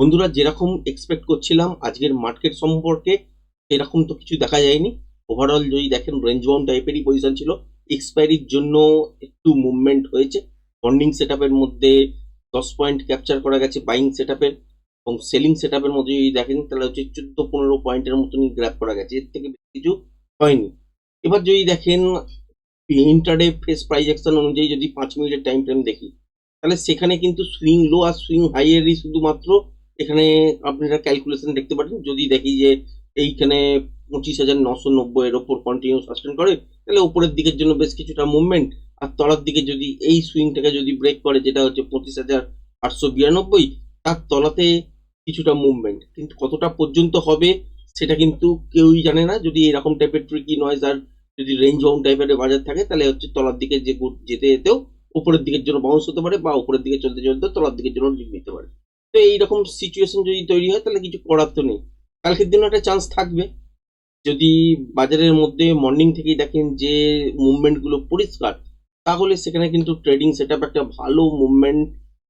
বন্ধুরা, যেরকম এক্সপেক্ট করছিলাম আজকের মার্কেট সম্পর্কে সেরকম তো কিছু দেখা যায়নি। ওভারঅল যদি দেখেন রেঞ্জ বাউন্ড টাইপেরই পজিশন ছিল। এক্সপায়ারির জন্য একটু মুভমেন্ট হয়েছে। মর্নিং সেটআপের মধ্যে 10 পয়েন্ট ক্যাপচার করা গেছে বাইং সেটআপের, এবং সেলিং সেটআপের মধ্যে যদি দেখেন তাহলে হচ্ছে 14-15 পয়েন্টের মতনই গ্র্যাপ করা গেছে, এর থেকে বেশি কিছু হয়নি। এবার যদি দেখেন ইন্টারডে ফেস প্রাইস অ্যাকশন অনুযায়ী যদি 5 মিনিটের টাইম ফ্রেম দেখি, তাহলে সেখানে কিন্তু সুইং লো আর সুইং হাই এরই শুধুমাত্র এখানে আপনারা ক্যালকুলেশন দেখতে পারেন। যদি দেখি যে এইখানে 25,990 এর ওপর কন্টিনিউ সাস্টেন করে, তাহলে উপরের দিকের জন্য বেশ কিছুটা মুভমেন্ট। আর তলার দিকে যদি এই সুইংটাকে যদি ব্রেক করে, যেটা হচ্ছে 25,892, তার তলাতে কিছুটা মুভমেন্ট, কিন্তু কতটা পর্যন্ত হবে সেটা কিন্তু কেউই জানে না। যদি এরকম টাইপের ট্রিকি নয়েজ আর যদি রেঞ্জ বাউন্ড টাইপের বাজার থাকে, তাহলে হচ্ছে তলার দিকে যে যেতে যেতেও উপরের দিকের জন্য বাউন্স হতে পারে, বা উপরের দিকে চলতে চলতে তলার দিকের জন্য ডিপ নিতে পারে। তো এইরকম সিচুয়েশন যদি তৈরি হয়, তাহলে কিছু করার তো নেই। কালকের দিনও একটা চান্স থাকবে। যদি বাজারের মধ্যে মর্নিং থেকেই দেখেন যে মুভমেন্ট গুলো পরিষ্কার, তাহলে সেখানে কিন্তু ট্রেডিং সেটআপ একটা ভালো মুভমেন্ট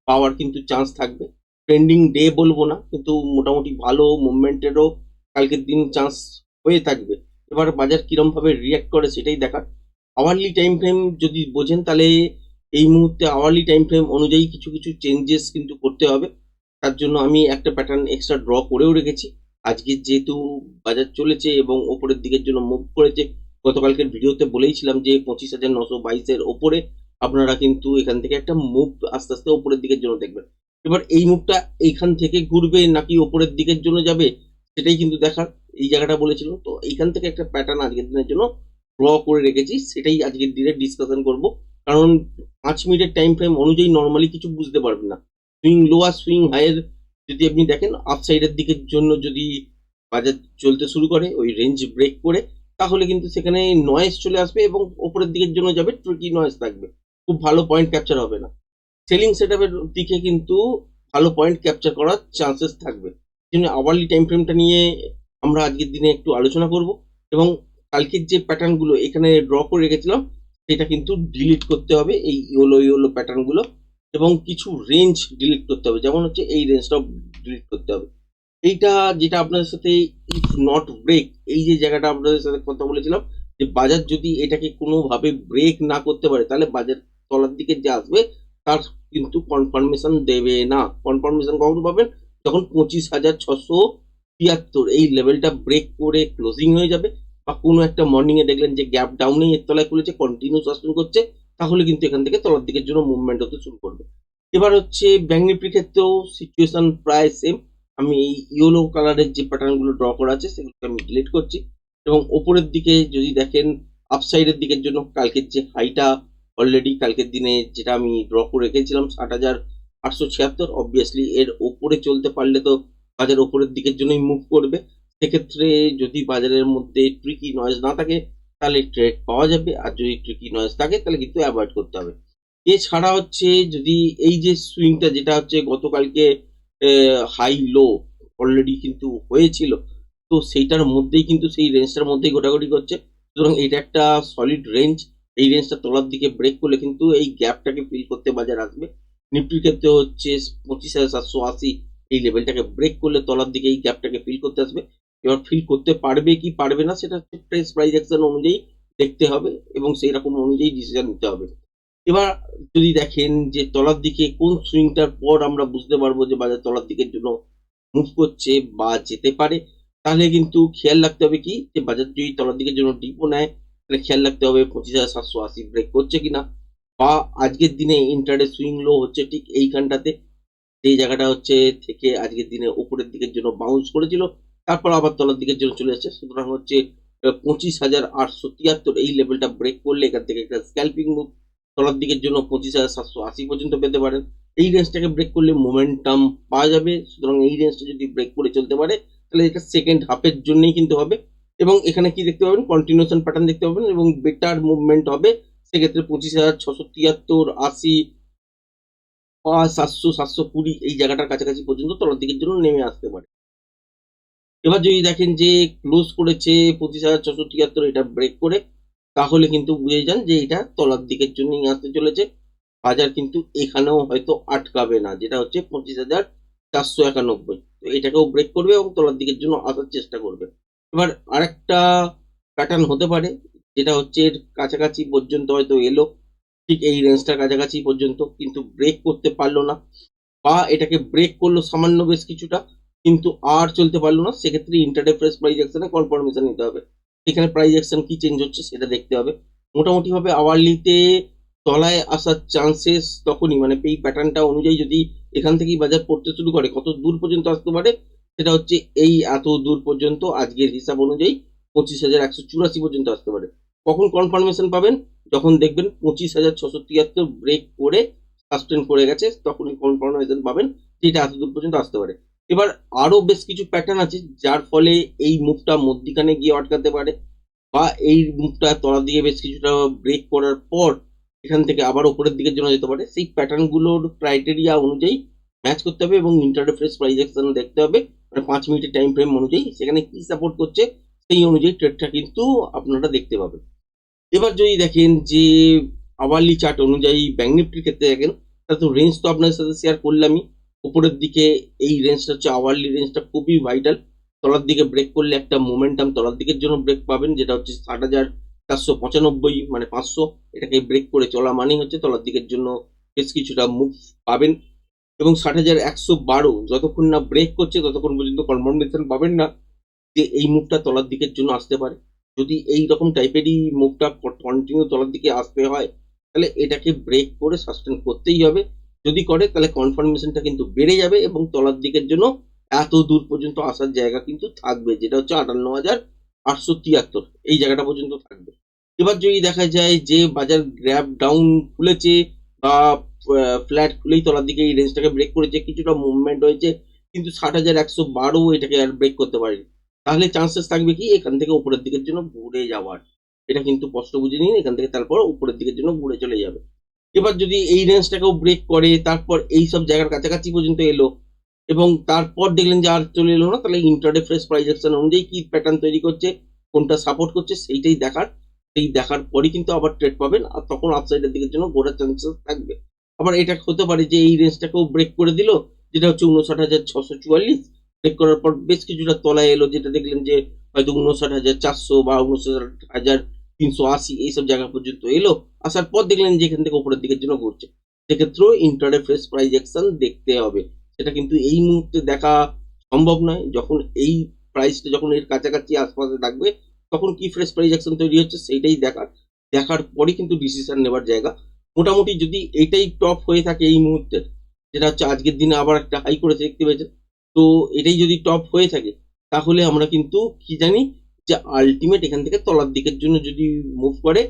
পাওয়ার কিন্তু চান্স থাকবে। ট্রেন্ডিং ডে বলবো না, কিন্তু মোটামুটি ভালো মুভমেন্টেরও কালকের দিন চান্স হয়ে থাকবে। এবার বাজার কিরম ভাবে রিয়াক্ট করে সেটাই দেখার। আওয়ারলি টাইম ফ্রেম যদি বোঝেন, তাহলে এই মুহূর্তে আওয়ারলি টাইম ফ্রেম অনুযায়ী কিছু কিছু চেঞ্জেস কিন্তু করতে হবে। তার জন্য আমি একটা প্যাটার্ন এক্সট্রা ড্র করেও রেখেছি। আজকে যেহেতু বাজার চলেছে এবং ওপরের দিকের জন্য মুভ করেছে, গতকালকের ভিডিওতে বলেইছিলাম যে 25,922-এর ওপরে আপনারা কিন্তু এখান থেকে একটা মুভ আস্তে আস্তে ওপরের দিকের জন্য দেখবেন। এবার এই মুভটা এইখান থেকে ঘুরবে নাকি ওপরের দিকের জন্য যাবে, সেটাই কিন্তু দেখার। এই জায়গাটা বলেছিলাম, তো এইখান থেকে একটা প্যাটার্ন আজকের দিনের জন্য ড্র করে রেখেছি, সেটাই আজকের দিনে ডিসকাশন করব। কারণ 5 মিনিটের টাইম ফ্রেম অনুযায়ী নর্মালি কিছু বুঝতে পারবেন না। সুইং লো আর সুইং হাইয়ের যদি আপনি দেখেন আপসাইডের দিকের জন্য যদি বাজার চলতে শুরু করে ওই রেঞ্জ ব্রেক করে, তাহলে কিন্তু সেখানে নয়েজ চলে আসবে এবং ওপরের দিকের জন্য যাবে, ট্রিকি নয়েজ থাকবে, খুব ভালো পয়েন্ট ক্যাপচার হবে না। সেলিং সেটআপের দিকে কিন্তু ভালো পয়েন্ট ক্যাপচার করার চান্সেস থাকবে। এই জন্য আওয়ারলি টাইম ফ্রেমটা নিয়ে আমরা আজকের দিনে একটু আলোচনা করব, এবং কালকের যে প্যাটার্ন গুলো এখানে ড্র করে রেখেছিলাম সেটা কিন্তু ডিলিট করতে হবে, এই ইয়েলো ইয়েলো প্যাটার্ন গুলো, এবং কিছু রেঞ্জ ডিলিট করতে হবে। যেমন হচ্ছে এই রেঞ্জটাও ডিলিট করতে হবে। এইটা যেটা আপনাদের সাথে ইফ নট ব্রেক, এই যে জায়গাটা আপনাদের সাথে কথা বলেছিলাম, যে বাজার যদি এটাকে কোনোভাবে ব্রেক না করতে পারে, তাহলে বাজার তলার দিকে যে আসবে তার কিন্তু কনফার্মেশন দেবে না। কনফার্মেশন কখন পাবেন? যখন 25,673 এই লেভেলটা ব্রেক করে ক্লোজিং হয়ে যাবে, বা কোনো একটা মর্নিং এ দেখলেন যে গ্যাপ ডাউনে এর তলায় খুলেছে, কন্টিনিউ সাস্টেন করছে, তাহলে কিন্তু এখান থেকে তলার দিকের জন্য মুভমেন্ট হতে শুরু করবে। এবার হচ্ছে ব্যাংক নিফটির ক্ষেত্রেও সিচুয়েশন প্রায় সেম। আমি এই ইয়েলো কালারের যে প্যাটার্ন গুলো ড্র করা আছে সেগুলোকে আমি ডিলিট করছি, এবং ওপরের দিকে যদি দেখেন আপসাইডের দিকের জন্য কালকের যে হাইটা অলরেডি কালকের দিনে যেটা আমি ড্র করে রেখেছিলাম 60,876, অবভিয়াসলি এর ওপরে চলতে পারলে তো বাজার ওপরের দিকের জন্যই মুভ করবে। সেক্ষেত্রে যদি বাজারের মধ্যে ট্রিকি নয়েজ না থাকে, তাহলে ট্রেড পাওয়া যাবে, আর যদি ট্রিকি নয়েজ থাকে তাহলে কিন্তু অ্যাভয়েড করতে হবে। এছাড়া হচ্ছে যদি এই যে সুইংটা যেটা হচ্ছে গতকালকে হাই লো অলরেডি কিন্তু হয়েছিল, তো সেইটার মধ্যেই কিন্তু সেই রেঞ্জটার মধ্যেই ঘোরাঘুরি করছে। সুতরাং এটা একটা সলিড রেঞ্জ। এই রেঞ্জটা তলার দিকে ব্রেক করলে কিন্তু এই গ্যাপটাকে ফিল করতে বাজার আসবে। নিফটির ক্ষেত্রে হচ্ছে 25,780 এই লেভেলটাকে ব্রেক করলে তলার দিকে এই গ্যাপটাকে ফিল করতে আসবে। এবার ফিল করতে পারবে কি পারবে না, সেটা হচ্ছে প্রাইস প্রাইস অ্যাকশন অনুযায়ী দেখতে হবে, এবং সেই রকম অনুযায়ী ডিসিশন নিতে হবে। এবার যদি দেখেন যে তলার দিকে কোন সুইংটার পর আমরা বুঝতে পারবো যে বাজার তলার দিকের জন্য মুভ করছে বা যেতে পারে, তাহলে কিন্তু খেয়াল রাখতে হবে কি, যে বাজার যদি তলার দিকের জন্য ডিপও নেয়, তাহলে খেয়াল রাখতে হবে 25,780 ব্রেক করছে কিনা, বা আজকের দিনে ইন্টারডে সুইং লো হচ্ছে ঠিক এইখানটাতে, যেই জায়গাটা হচ্ছে থেকে আজকের দিনে উপরের দিকের জন্য বাউন্স করেছিল, তারপর আবার তলার দিকের জন্য চলে যাচ্ছে। সুতরাং হচ্ছে 25,873 এই লেভেলটা ব্রেক করলে এখান থেকে একটা স্ক্যাল্পিং মুভ তলার দিকের জন্য 25,780 পর্যন্ত পেতে পারেন। এই রেঞ্জটাকে ব্রেক করলে মোমেন্টাম পাওয়া যাবে। সুতরাং এই রেঞ্জটা যদি ব্রেক করে চলতে পারে, তাহলে এটা সেকেন্ড হাফের জন্যই কিন্তু হবে, এবং এখানে কি দেখতে পাবেন, কন্টিনিউশন প্যাটার্ন দেখতে পাবেন, এবং বেটার মুভমেন্ট হবে। সেক্ষেত্রে 25,673, 80 বা 700-720 এই জায়গাটার কাছাকাছি পর্যন্ত তলার দিকের জন্য নেমে আসতে পারে। এবার যদি দেখেন যে ক্লোজ করেছে 25,673 এটা ব্রেক করে, তাহলে কিন্তু বুঝে যান যে এটা তলার দিকের জন্যই আসতে চলেছে। বাজার কিন্তু এখানেও হয়তো আটকাবে না, যেটা হচ্ছে 491, তো এটাকেও ব্রেক করবে এবং তলার দিকের জন্য আসার চেষ্টা করবে। এবার আরেকটা প্যাটার্ন হতে পারে, যেটা হচ্ছে এর কাছাকাছি পর্যন্ত হয়তো এলো, ঠিক এই রেঞ্জটার কাছাকাছি পর্যন্ত, কিন্তু ব্রেক করতে পারলো না, বা এটাকে ব্রেক করলো সামান্য বেশ কিছুটা, কিন্তু আর চলতে পারলো না। সেক্ষেত্রে ইন্টারডে ফ্রেশ প্রাইস অ্যাকশনে কনফার্মেশন নিতে হবে। এখানে প্রাইস অ্যাকশন কি চেঞ্জ হচ্ছে সেটা দেখতে হবে। মোটামুটি ভাবে আওয়ারলিতে তলায় আসার চান্সেস তখনই, মানে এই প্যাটার্নটা অনুযায়ী যদি এখান থেকেই বাজার পড়তে শুরু করে, কত দূর পর্যন্ত আসতে পারে সেটা হচ্ছে এই এত দূর পর্যন্ত, আজকের হিসাব অনুযায়ী 25,184 পর্যন্ত আসতে পারে। কখন কনফার্মেশন পাবেন? যখন দেখবেন 25,673 ব্রেক করে সাস্টেন করে গেছে, তখনই কনফার্মেশন পাবেন যেটা এত দূর পর্যন্ত আসতে পারে। এবার আরো বেশ কিছু প্যাটার্ন আছে যার ফলে এই মুভটা মধ্যিখানে গিয়ে আটকাতে পারে, বা এই মুভটা তলার দিকে বেশ কিছুটা ব্রেক করার পর এখান থেকে আবার উপরের দিকের জন্য যেতে পারে। সেই প্যাটার্ন গুলোর ক্রাইটেরিয়া অনুযায়ী ম্যাচ করতে হবে এবং ইন্টারডে ফ্রেশ প্রাইস অ্যাকশন দেখতে হবে, মানে 5 মিনিটের টাইম ফ্রেম অনুযায়ী সেখানে কি সাপোর্ট করছে সেই অনুযায়ী ট্রেডটা কিন্তু আপনারা দেখতে পাবেন। এবার যদি দেখেন যে আওয়ারলি চার্ট অনুযায়ী ব্যাংক নিফটির ক্ষেত্রে দেখেন, তাহলে তো রেঞ্জ তো আপনাদের সাথে শেয়ার করলামই। উপরের দিকে এই রেঞ্জটা হচ্ছে আওয়ারলি রেঞ্জটা, খুবই ভাইটাল। তলার দিকে ব্রেক করলে একটা মোমেন্টাম তলার দিকের জন্য ব্রেক পাবেন, যেটা হচ্ছে 60,495, মানে 500। এটাকে ব্রেক করে চলা মানেই হচ্ছে তলার দিকের জন্য বেশ কিছুটা মুভ পাবেন। এবং 60,112 যতক্ষণ না ব্রেক করছে ততক্ষণ পর্যন্ত কনফার্মেশন পাবেন না যে এই মুভটা তলার দিকের জন্য আসতে পারে। যদি এই রকম টাইপেরই মুভটা কন্টিনিউ তলার দিকে আসতে হয়, তাহলে এটাকে ব্রেক করে সাস্টেন করতেই হবে। যদি করে তাহলে কনফার্মেশনটা কিন্তু বেড়ে যাবে এবং তলার দিকের জন্য এত দূর পর্যন্ত আসার জায়গা কিন্তু থাকবে, যেটা হচ্ছে 58,873, এই জায়গাটা পর্যন্ত থাকবে। এবার যদি দেখা যায় যে বাজার গ্র্যাব ডাউন খুলেছে বা ফ্ল্যাট খুলেই তলার দিকে এই রেঞ্জটাকে ব্রেক করেছে, কিছুটা মুভমেন্ট হয়েছে, কিন্তু 60,112 এটাকে আর ব্রেক করতে পারেনি, তাহলে চান্সেস থাকবে কি এখান থেকে উপরের দিকের জন্য ঘুরে যাওয়ার। এটা কিন্তু স্পষ্ট বুঝে নিন, এখান থেকে তারপর উপরের দিকের জন্য ঘুরে চলে যাবে। এবার যদি এই রেঞ্জটাকেও ব্রেক করে তারপর এই সব জায়গার কাছাকাছি পর্যন্ত এলো এবং তারপর দেখলেন যে আর চলে এলো না, তাহলে ইন্টারডে ফ্রেশ প্রাইস অ্যাকশন অনুযায়ী কি প্যাটার্ন তৈরি করছে, কোনটা সাপোর্ট করছে সেইটাই দেখার। সেই দেখার পরই কিন্তু আবার ট্রেড পাবেন, আর তখন আপসাইডের দিকের জন্য ঘোরার চান্সেস থাকবে। আবার এটা হতে পারে যে এই রেঞ্জটাকেও ব্রেক করে দিল, যেটা হচ্ছে 59,644, ব্রেক করার পর বেশ কিছুটা তলায় এলো, যেটা দেখলেন যে হয়তো 59,400 বা 59,380 এইসব জায়গা পর্যন্ত এলো। আসার পর দেখলেন যে এখান থেকে উপরের দিকের জন্য ঘুরছে, সেক্ষেত্রেও ইন্টারডে ফ্রেশ প্রাইস অ্যাকশন দেখতে হবে। সেটা কিন্তু এই মুহূর্তে দেখা সম্ভব নয়। যখন এই প্রাইসটা যখন এর কাছাকাছি আশপাশে থাকবে, তখন কি ফ্রেশ প্রাইস অ্যাকশন তৈরি হচ্ছে সেইটাই দেখার পরই কিন্তু ডিসিশন নেবার জায়গা। মোটামুটি যদি এটাই টপ হয়ে থাকে এই মুহূর্তের, যেটা হচ্ছে আজকের দিনে আবার একটা হাই করেছে দেখতে পেয়েছেন, তো এটাই যদি টপ হয়ে থাকে, তাহলে আমরা কিন্তু কি জানি যে আলটিমেট এখান থেকে তলার দিকের জন্য যদি মুভ করে,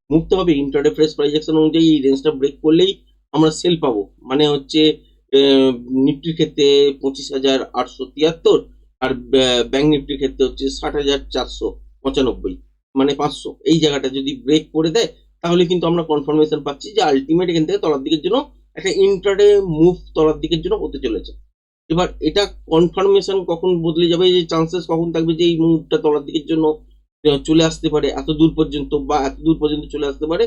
মুভ তো হবে ইন্টারডে ফ্রেশ প্রাইস অ্যাকশন অনুযায়ী এই রেঞ্জটা ব্রেক করলেই আমরা সেল পাবো। মানে হচ্ছে নিফটির ক্ষেত্রে 25,873, আর ব্যাংক নিফটির ক্ষেত্রে হচ্ছে 60,495, মানে 500। এই জায়গাটা যদি ব্রেক করে দেয়, তাহলে কিন্তু আমরা কনফার্মেশন পাচ্ছি যে আলটিমেট এখান থেকে তলার দিকের জন্য একটা ইন্ট্রাডে মুভ তলার দিকের জন্য হতে চলেছে। এবার এটা কনফার্মেশন কখন বদলে যাবে, যে চান্সেস কখন থাকবে যে এই মুভটা তলার দিকের জন্য চলে আসতে পারে এত দূর পর্যন্ত, বা এত দূর পর্যন্ত চলে আসতে পারে,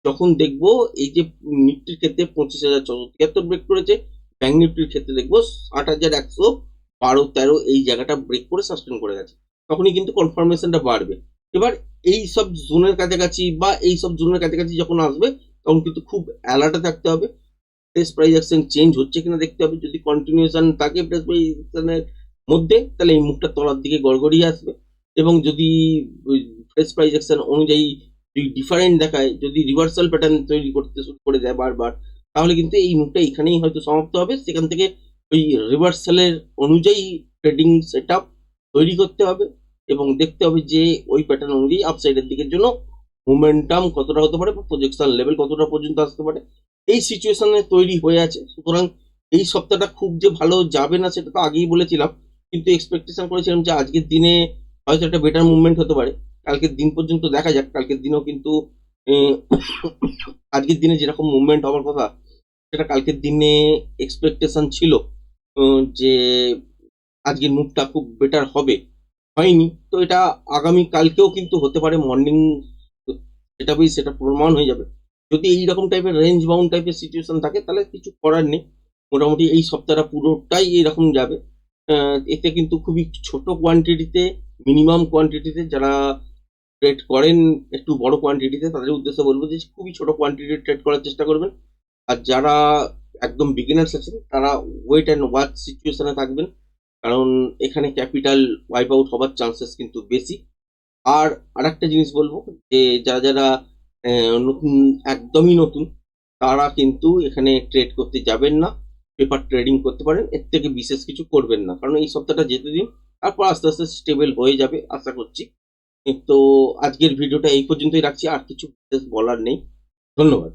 যখন দেখবো এই যে নিফটির ক্ষেত্রে 25,673 ব্রেক করেছে, ব্যাংক নিফটির ক্ষেত্রে দেখবো 60,112-13 এই জায়গাটা ব্রেক করে সাস্টেন করে গেছে, তখনই কিন্তু কনফার্মেশনটা বাড়বে। এবার এই সব জোনের কাছাকাছি বা এই সব জোনের কাছাকাছি যখন আসবে, তখন কিন্তু খুব অ্যালার্টে থাকতে হবে। ফ্রেশ প্রাইস অ্যাকশন চেঞ্জ হচ্ছে কিনা দেখতে হবে। যদি কন্টিনিউশন থাকে ফ্রেশ প্রাইস অ্যাকশনের মধ্যে, তাহলে এই মুখটা তলার দিকে গড়গড়িয়ে আসবে। এবং যদি ফ্রেশ প্রাইস অ্যাকশন অনুযায়ী যদি ডিফারেন্ট দেখায়, যদি রিভার্সাল প্যাটার্ন তৈরি করতে শুরু করে দেয় বারবার, তাহলে কিন্তু এই মুখটা এখানেই হয়তো সমাপ্ত হবে। সেখান থেকে ওই রিভার্সালের অনুযায়ী ট্রেডিং সেট আপ তৈরি করতে হবে এবং দেখতে হবে যে ওই প্যাটার্ন অনুযায়ী আপসাইডের দিকের জন্য মোমেন্টাম কতটা হতে পারে বা প্রজেকশন লেভেল কতটা পর্যন্ত আসতে পারে, এই সিচুয়েশনে তৈরি হয়ে আছে। সুতরাং এই সপ্তাহটা খুব যে ভালো যাবে না সেটা তো আগেই বলেছিলাম, কিন্তু এক্সপেকটেশন করেছিলাম যে আজকের দিনে হয়তো একটা বেটার মুভমেন্ট হতে পারে। কালকের দিন পর্যন্ত দেখা যাক। কালকের দিনেও কিন্তু আহ, আজকের দিনে যেরকম মুভমেন্ট হওয়ার কথা, সেটা কালকের দিনে এক্সপেকটেশন ছিল যে আজকের মুভটা খুব বেটার হবে, হয়নি। তো এটা আগামী কালকেও কিন্তু হতে পারে মর্নিং সেটা প্রমাণ হয়ে যাবে। যদি এইরকম টাইপের রেঞ্জ বাউন্ড টাইপের সিচুয়েশন থাকে, তাহলে কিছু করার নেই। মোটামুটি এই সপ্তাহটা পুরোটাই এরকম যাবে। এতে কিন্তু খুবই ছোট কোয়ান্টিটিতে, মিনিমাম কোয়ান্টিটিতে যারা ট্রেড করেন একটু বড় কোয়ান্টিটিতে, তাদের উদ্দেশ্যে বলবো যে খুবই ছোট কোয়ান্টিটি ট্রেড করার চেষ্টা করবেন। আর যারা একদম বিগিনার্স আছেন তারা ওয়েট অ্যান্ড ওয়াচ সিচুয়েশনে থাকবেন, কারণ এখানে ক্যাপিটাল ওয়াইপ আউট হবার চান্সেস কিন্তু বেশি। আর আরেকটা জিনিস বলবো যে যারা যারা নতুন, একদমই নতুন, তারা কিন্তু এখানে ট্রেড করতে যাবেন না, পেপার ট্রেডিং করতে পারেন, এর থেকে বিশেষ কিছু করবেন না, কারণ এই সপ্তাহটা যেতে দিন, তারপর আস্তে আস্তে স্টেবল হয়ে যাবে আশা করছি। তো আজকের ভিডিওটা এই পর্যন্তই রাখছি, আর কিছু বিশেষ বলার নেই। ধন্যবাদ।